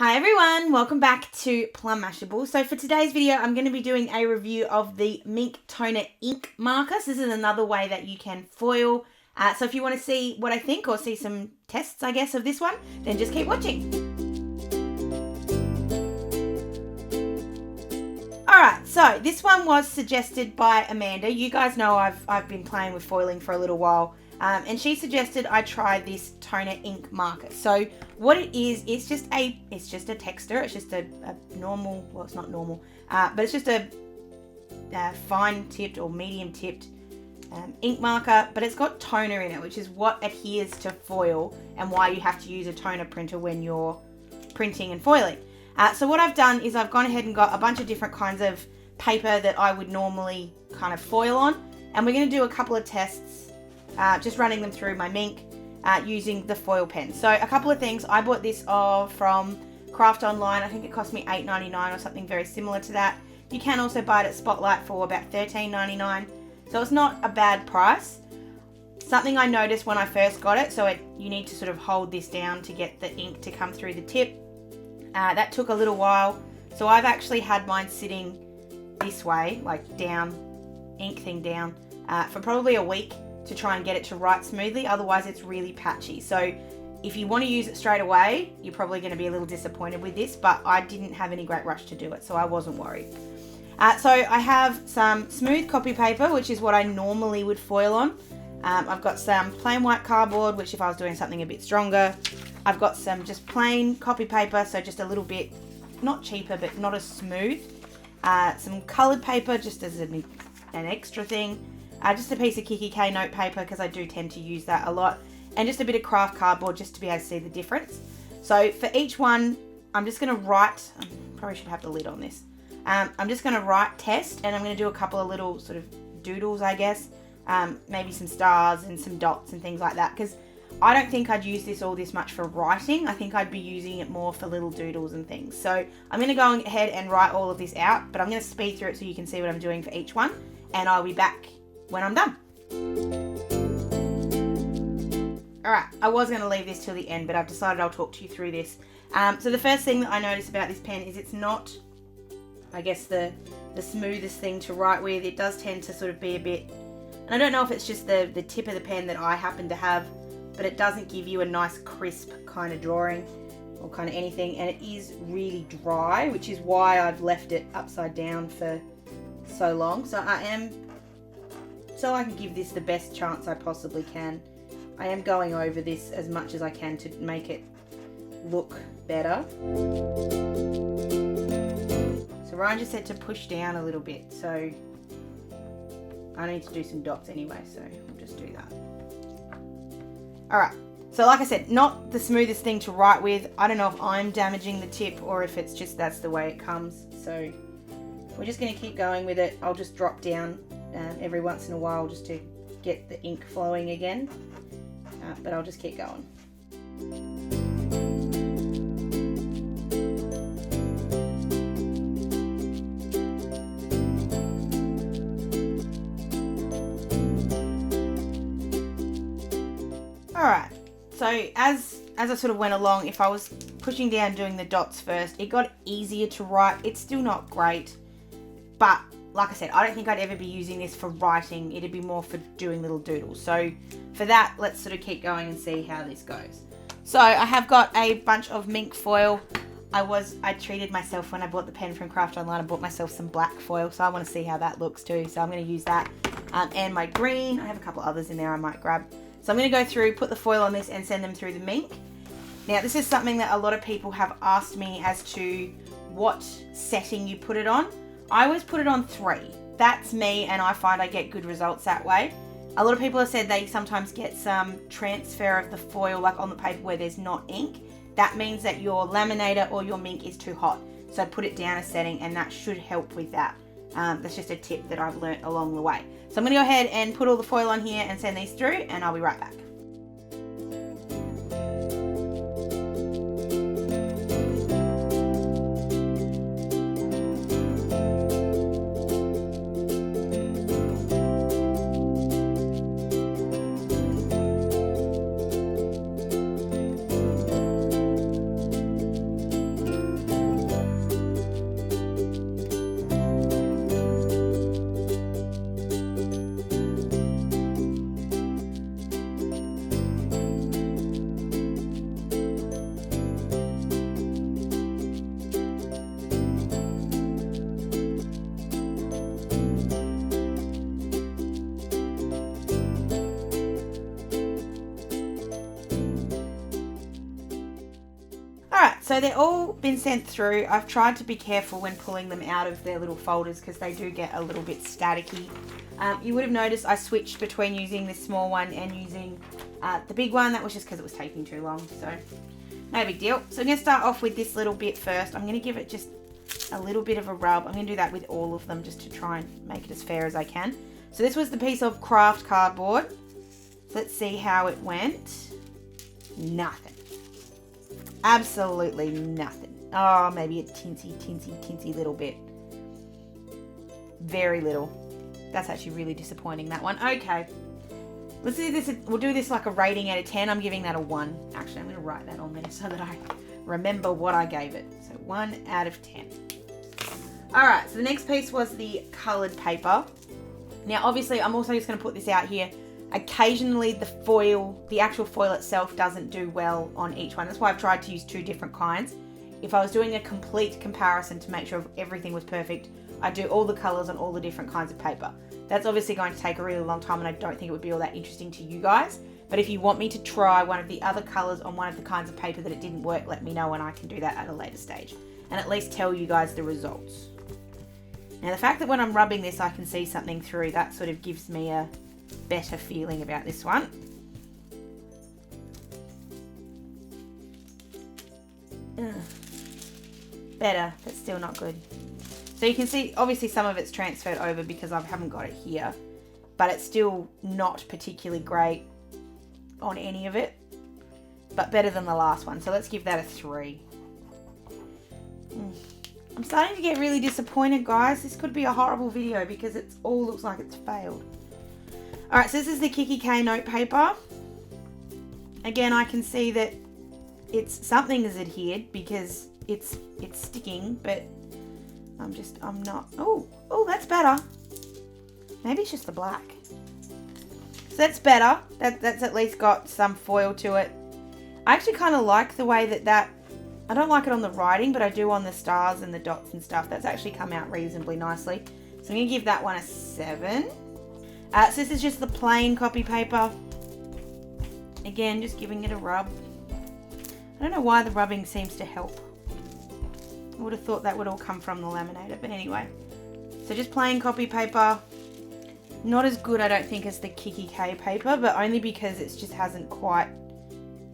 Hi everyone, welcome back to Plum Mashable. So for today's video, I'm going to be doing a review of the Minc Toner Ink Markers. This is another way that you can foil. So if you want to see what I think or see some tests, I guess, of this one, then just keep watching. Alright, so this one was suggested by Amanda. You guys know I've been playing with foiling for a little while. And she suggested I try this toner ink marker. So what it is, it's just a texter. It's just a normal, well, it's not normal, but it's just a fine tipped or medium tipped ink marker, but it's got toner in it, which is what adheres to foil and why you have to use a toner printer when you're printing and foiling. So what I've done is I've gone ahead and got a bunch of different kinds of paper that I would normally kind of foil on, and we're going to do a couple of tests. Just running them through my Minc using the foil pen. So a couple of things. I bought this from Craft Online. I think it cost me $8.99 or something very similar to that. You can also buy it at Spotlight for about $13.99. So it's not a bad price. Something I noticed when I first got it, so you need to sort of hold this down to get the ink to come through the tip. That took a little while. So I've actually had mine sitting this way, like down, ink thing down, for probably a week, to try and get it to write smoothly. Otherwise it's really patchy. So if you want to use it straight away, you're probably going to be a little disappointed with this, but I didn't have any great rush to do it, so I wasn't worried. So I have some smooth copy paper, which is what I normally would foil on. I've got some plain white cardboard, which if I was doing something a bit stronger. I've got some just plain copy paper, so just a little bit, not cheaper, but not as smooth. Some coloured paper, just as an extra thing. Just a piece of Kiki K note paper, because I do tend to use that a lot. And just a bit of craft cardboard, just to be able to see the difference. So for each one, I'm just going to write, I probably should have the lid on this. I'm just going to write test, and I'm going to do a couple of little sort of doodles, I guess. Maybe some stars and some dots and things like that, because I don't think I'd use this all this much for writing. I think I'd be using it more for little doodles and things. So I'm going to go ahead and write all of this out, but I'm going to speed through it so you can see what I'm doing for each one. And I'll be back when I'm done. Alright, I was going to leave this till the end, but I've decided I'll talk to you through this. So the first thing that I noticed about this pen is it's not, I guess, the smoothest thing to write with. It does tend to sort of be a bit, and I don't know if it's just the tip of the pen that I happen to have, but it doesn't give you a nice crisp kind of drawing or kind of anything, and it is really dry, which is why I've left it upside down for so long. So I can give this the best chance I possibly can. I am going over this as much as I can to make it look better. So Ryan just said to push down a little bit, so I need to do some dots anyway, so I'll just do that. Alright, so like I said, not the smoothest thing to write with. I don't know if I'm damaging the tip or if it's just that's the way it comes. So we're just going to keep going with it. I'll just drop down every once in a while just to get the ink flowing again, but I'll just keep going. Alright, so as I sort of went along, if I was pushing down doing the dots first, it got easier to write. It's still not great, but like I said, I don't think I'd ever be using this for writing. It'd be more for doing little doodles. So for that, let's sort of keep going and see how this goes. So I have got a bunch of Minc foil. I treated myself when I bought the pen from Craft Online. I bought myself some black foil, so I want to see how that looks too. So I'm going to use that. And my green, I have a couple others in there I might grab. So I'm going to go through, put the foil on this and send them through the Minc. Now this is something that a lot of people have asked me as to what setting you put it on. I always put it on 3. That's me, and I find I get good results that way. A lot of people have said they sometimes get some transfer of the foil like on the paper where there's not ink. That means that your laminator or your Minc is too hot. So put it down a setting, and that should help with that. That's just a tip that I've learnt along the way. So I'm going to go ahead and put all the foil on here and send these through, and I'll be right back. so they're all been sent through. I've tried to be careful when pulling them out of their little folders because they do get a little bit staticky. You would have noticed I switched between using this small one and using the big one. That was just because it was taking too long, so no big deal. So I'm going to start off with this little bit first. I'm going to give it just a little bit of a rub. I'm going to do that with all of them just to try and make it as fair as I can. So this was the piece of craft cardboard. Let's see how it went. Nothing. Absolutely nothing. Oh, maybe a teensy little bit. Very little. That's actually really disappointing, that one. Okay. Let's do this. We'll do this like a rating out of 10. I'm giving that a 1. Actually, I'm going to write that on there so that I remember what I gave it. So 1 out of 10. Alright, so the next piece was the coloured paper. Now, obviously, I'm also just going to put this out here. Occasionally, the foil, the actual foil itself doesn't do well on each one. That's why I've tried to use 2 different kinds. If I was doing a complete comparison to make sure everything was perfect, I'd do all the colours on all the different kinds of paper. That's obviously going to take a really long time and I don't think it would be all that interesting to you guys. But if you want me to try one of the other colours on one of the kinds of paper that it didn't work, let me know and I can do that at a later stage. And at least tell you guys the results. Now the fact that when I'm rubbing this I can see something through, that sort of gives me a better feeling about this one. Ugh. Better, but still not good. So you can see obviously some of it's transferred over because I haven't got it here, but it's still not particularly great on any of it, but better than the last one. So let's give that a 3. I'm starting to get really disappointed, guys. This could be a horrible video because it all looks like it's failed. Alright, so this is the Kikki K note paper. Again, I can see that something is adhered because it's sticking, but I'm not. Oh, that's better. Maybe it's just the black. So that's better. That's at least got some foil to it. I actually kind of like the way that I don't like it on the writing, but I do on the stars and the dots and stuff. That's actually come out reasonably nicely. So I'm going to give that one a 7. So this is just the plain copy paper. Again, just giving it a rub. I don't know why the rubbing seems to help. I would have thought that would all come from the laminator, but anyway. So just plain copy paper. Not as good, I don't think, as the Kikki K paper, but only because it just hasn't quite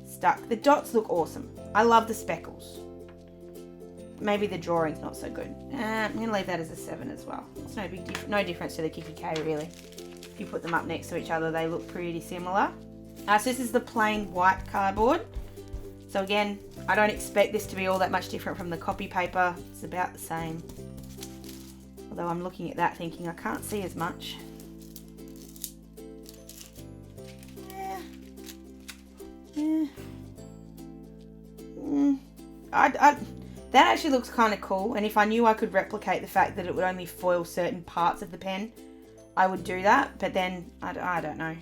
stuck. The dots look awesome. I love the speckles. Maybe the drawing's not so good. I'm going to leave that as a 7 as well. It's no difference to the Kikki K, really. If you put them up next to each other, they look pretty similar. So this is the plain white cardboard. So again, I don't expect this to be all that much different from the copy paper. It's about the same. Although I'm looking at that thinking I can't see as much. That actually looks kind of cool, and if I knew I could replicate the fact that it would only foil certain parts of the pen, I would do that, but then I don't know.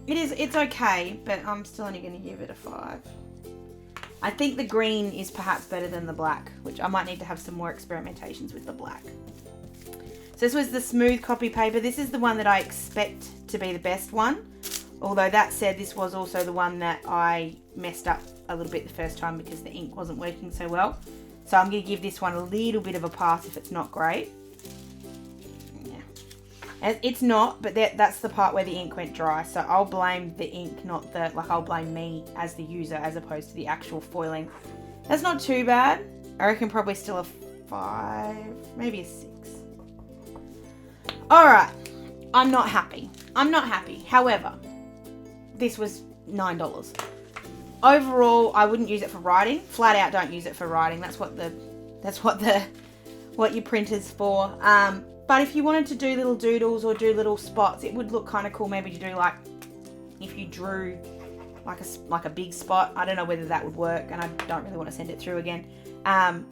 It's okay, but I'm still only going to give it a 5. I think the green is perhaps better than the black, which I might need to have some more experimentations with the black. So this was the smooth copy paper. This is the one that I expect to be the best one. Although that said, this was also the one that I messed up a little bit the first time because the ink wasn't working so well. So I'm going to give this one a little bit of a pass if it's not great. Yeah. It's not, but that's the part where the ink went dry. So I'll blame the ink, I'll blame me as the user as opposed to the actual foiling. That's not too bad. I reckon probably still a 5, maybe a 6. Alright, I'm not happy. However, this was $9. Overall, I wouldn't use it for writing. Flat out, don't use it for writing. That's what your printer's for. But if you wanted to do little doodles or do little spots, it would look kind of cool. Maybe to do like if you drew like a big spot. I don't know whether that would work, and I don't really want to send it through again. I'm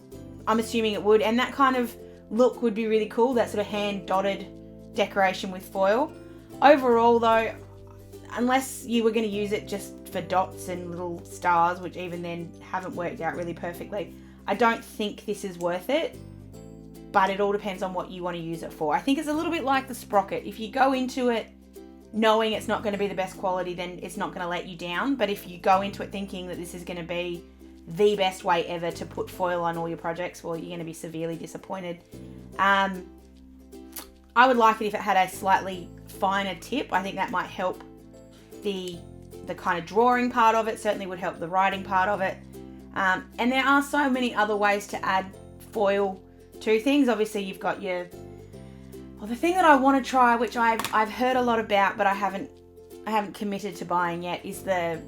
assuming it would, and that kind of look would be really cool. That sort of hand dotted decoration with foil. Overall, though, unless you were going to use it just for dots and little stars, which even then haven't worked out really perfectly, I don't think this is worth it. But it all depends on what you want to use it for. I think it's a little bit like the sprocket. If you go into it knowing it's not going to be the best quality, then it's not going to let you down. But if you go into it thinking that this is going to be the best way ever to put foil on all your projects, well, you're going to be severely disappointed. I would like it if it had a slightly finer tip. I think that might help the kind of drawing part of it, certainly would help the writing part of it. And there are so many other ways to add foil to things. Obviously, you've got the thing that I want to try, which I've heard a lot about, but I haven't committed to buying yet, is the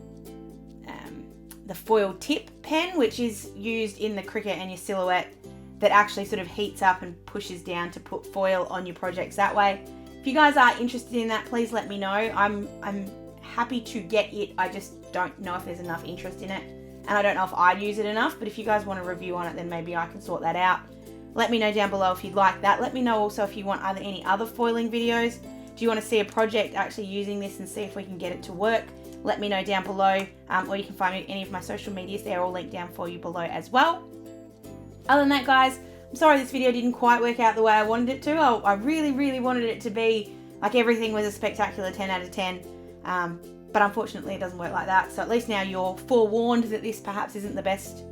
foil tip pen, which is used in the Cricut and your Silhouette, that actually sort of heats up and pushes down to put foil on your projects that way. If you guys are interested in that, please let me know. I'm happy to get it. I just don't know if there's enough interest in it, and I don't know if I'd use it enough. But if you guys want a review on it, then maybe I can sort that out. Let me know down below if you'd like that. Let me know also if you want any other foiling videos. Do you want to see a project actually using this and see if we can get it to work? Let me know down below, or you can find me any of my social medias. They're all linked down for you below as well. Other than that, guys, I'm sorry this video didn't quite work out the way I wanted it to. I really, really wanted it to be like everything was a spectacular 10 out of 10. But unfortunately it doesn't work like that. So at least now you're forewarned that this perhaps isn't the best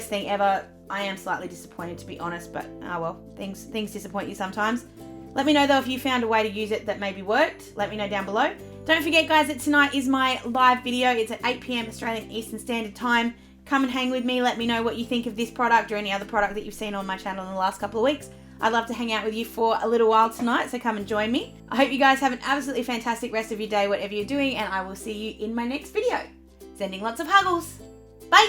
thing ever. I am slightly disappointed, to be honest, but well, things disappoint you sometimes. Let me know though if you found a way to use it that maybe worked. Let me know down below. Don't forget, guys, that tonight is my live video. It's at 8 p.m. Australian Eastern Standard Time. Come and hang with me. Let me know what you think of this product or any other product that you've seen on my channel in the last couple of weeks. I'd love to hang out with you for a little while tonight, so come and join me. I hope you guys have an absolutely fantastic rest of your day, whatever you're doing, and I will see you in my next video. Sending lots of huggles. Bye!